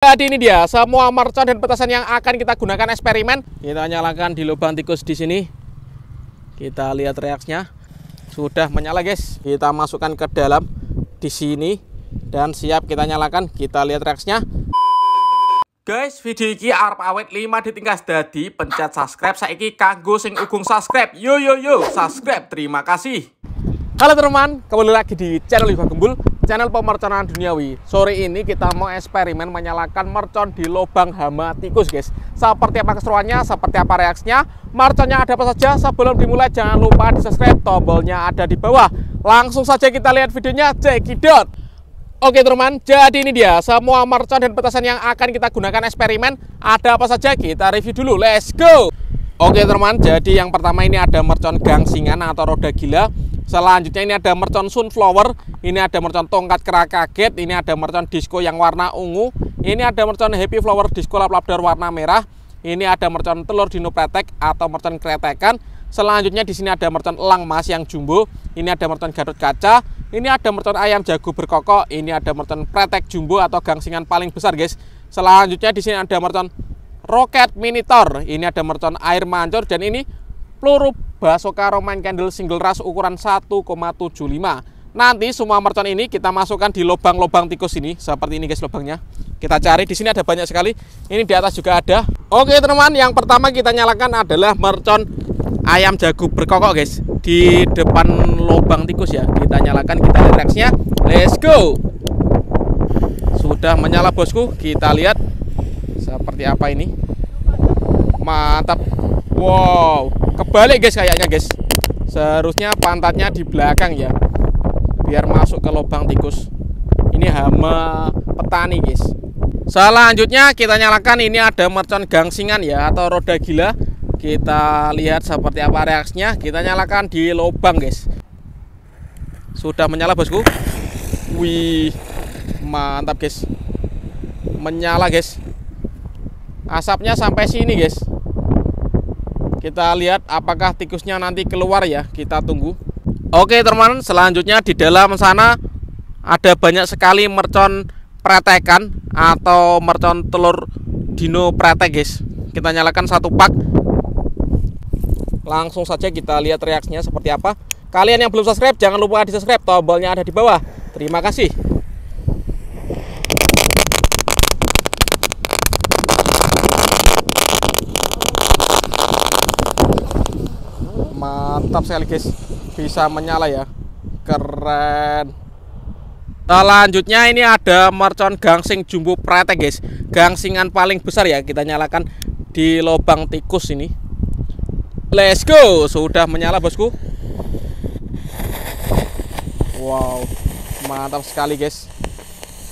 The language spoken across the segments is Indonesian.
Jadi ini dia semua mercon dan petasan yang akan kita gunakan eksperimen. Kita nyalakan di lubang tikus di sini. Kita lihat reaksinya. Sudah menyala, guys. Kita masukkan ke dalam di sini dan siap kita nyalakan. Kita lihat reaksinya. Guys, video ini arep awet 5 detik gas dadi pencet subscribe saiki kanggo sing ugung subscribe. Yo subscribe. Terima kasih. Halo teman-teman, kembali lagi di channel Iva Gembul, channel pemerconan duniawi. Sore ini kita mau eksperimen menyalakan mercon di lubang hama tikus, guys. Seperti apa keseruannya, seperti apa reaksinya, merconnya ada apa saja. Sebelum dimulai jangan lupa di subscribe, tombolnya ada di bawah. Langsung saja kita lihat videonya, cekidot. Oke teman-teman, jadi ini dia semua mercon dan petasan yang akan kita gunakan eksperimen. Ada apa saja kita review dulu, let's go. Oke teman-teman, jadi yang pertama ini ada mercon gangsingan atau roda gila. Selanjutnya ini ada mercon sunflower, ini ada mercon tongkat kera kaget, ini ada mercon disco yang warna ungu, ini ada mercon happy flower disco lap-lapdar warna merah, ini ada mercon telur dino pretek atau mercon kretekan. Selanjutnya di sini ada mercon elang mas yang jumbo, ini ada mercon gatot kaca, ini ada mercon ayam jago berkokok, ini ada mercon pretek jumbo atau gangsingan paling besar, guys. Selanjutnya di sini ada mercon roket miniatur, ini ada mercon air mancur, dan ini peluru Basoka Roman Candle single ras ukuran 1,75. Nanti semua mercon ini kita masukkan di lubang-lubang tikus ini seperti ini, guys, lubangnya. Kita cari di sini ada banyak sekali. Ini di atas juga ada. Oke teman-teman, yang pertama kita nyalakan adalah mercon ayam jago berkokok, guys. Di depan lubang tikus ya. Kita nyalakan, kita lihat reaksinya. Let's go. Sudah menyala, bosku. Kita lihat seperti apa ini. Mantap. Wow, kebalik, guys, kayaknya, guys. Seharusnya pantatnya di belakang ya, biar masuk ke lubang tikus. Ini hama petani, guys. Selanjutnya kita nyalakan, ini ada mercon gangsingan ya atau roda gila. Kita lihat seperti apa reaksinya. Kita nyalakan di lubang, guys. Sudah menyala, bosku. Wih, mantap, guys. Menyala, guys. Asapnya sampai sini, guys. Kita lihat apakah tikusnya nanti keluar ya. Kita tunggu. Oke teman-teman, selanjutnya di dalam sana ada banyak sekali mercon pretekan atau mercon telur dino pretek, guys. Kita nyalakan satu pak. Langsung saja kita lihat reaksinya seperti apa. Kalian yang belum subscribe jangan lupa di subscribe, tombolnya ada di bawah. Terima kasih. Mantap sekali, guys, bisa menyala ya, keren. Selanjutnya ini ada mercon gangsing jumbo pretek, guys, gangsingan paling besar ya. Kita nyalakan di lubang tikus ini. Let's go. Sudah menyala, bosku. Wow, mantap sekali, guys.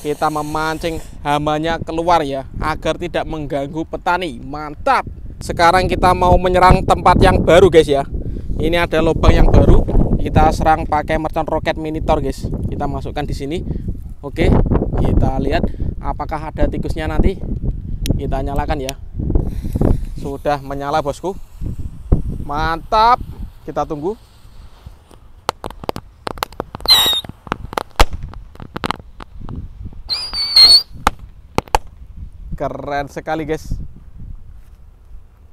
Kita memancing hamanya keluar ya, agar tidak mengganggu petani. Mantap. Sekarang kita mau menyerang tempat yang baru, guys ya. Ini ada lubang yang baru. Kita serang pakai mercon roket miniatur, guys. Kita masukkan di sini. Oke, kita lihat apakah ada tikusnya nanti. Kita nyalakan ya. Sudah menyala, bosku. Mantap. Kita tunggu. Keren sekali, guys.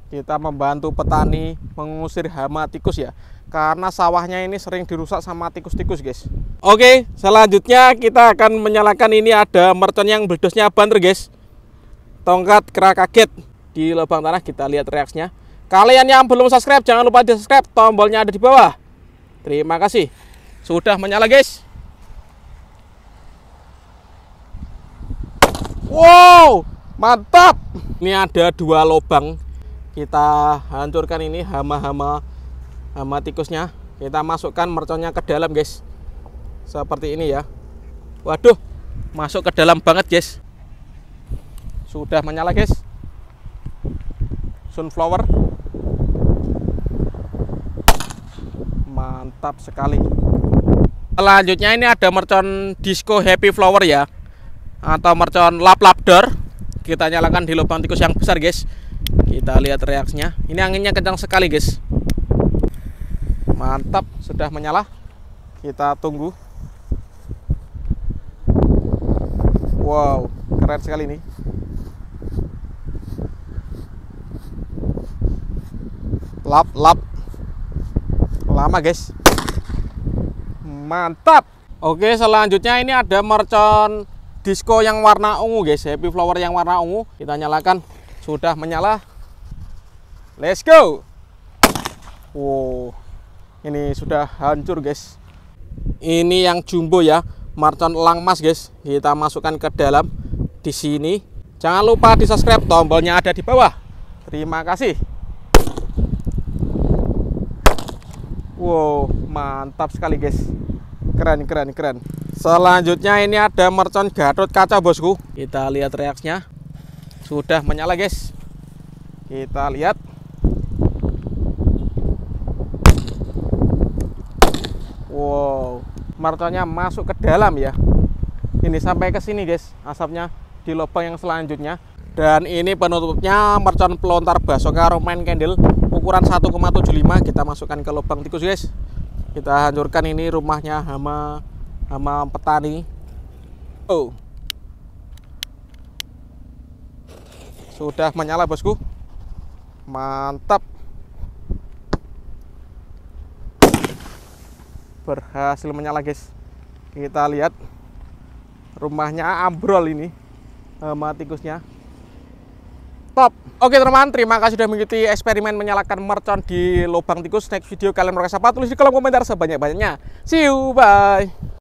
Kita membantu petani mengusir hama tikus ya, karena sawahnya ini sering dirusak sama tikus-tikus, guys. Oke, selanjutnya kita akan menyalakan, ini ada mercon yang beledosnya banter, guys. Tongkat kera kaget di lubang tanah. Kita lihat reaksinya. Kalian yang belum subscribe jangan lupa di subscribe, tombolnya ada di bawah. Terima kasih. Sudah menyala, guys. Wow, mantap. Ini ada dua lubang. Kita hancurkan ini hama tikusnya. Kita masukkan merconnya ke dalam, guys. Seperti ini ya. Waduh, masuk ke dalam banget, guys. Sudah menyala, guys. Sunflower. Mantap sekali. Selanjutnya ini ada mercon disco happy flower ya, atau mercon lap-lapdar. Kita nyalakan di lubang tikus yang besar, guys. Kita lihat reaksinya. Ini anginnya kencang sekali, guys. Mantap, sudah menyala. Kita tunggu. Wow, keren sekali nih. Lap. Lama guys. Mantap. Oke, selanjutnya ini ada mercon disco yang warna ungu guys, happy flower yang warna ungu. Kita nyalakan, sudah menyala. Let's go. Wow, ini sudah hancur guys. Ini yang jumbo ya, mercon elang emas guys. Kita masukkan ke dalam di sini. Jangan lupa di subscribe, tombolnya ada di bawah. Terima kasih. Wow, mantap sekali guys. Keren. Selanjutnya ini ada mercon Gatot Kaca bosku. Kita lihat reaksinya. Sudah menyala guys. Kita lihat. Wow, merconnya masuk ke dalam ya. Ini sampai ke sini guys, asapnya di lubang yang selanjutnya. Dan ini penutupnya mercon pelontar Basoka Roman Candle ukuran 1,75. Kita masukkan ke lubang tikus guys. Kita hancurkan ini rumahnya hama petani. Oh, sudah menyala bosku. Mantap. Berhasil menyala guys. Kita lihat rumahnya ambrol ini hama tikusnya. Top. Oke teman-teman, terima kasih sudah mengikuti eksperimen menyalakan mercon di lubang tikus. Next video kalian merasa apa? Tulis di kolom komentar sebanyak-banyaknya. See you, bye.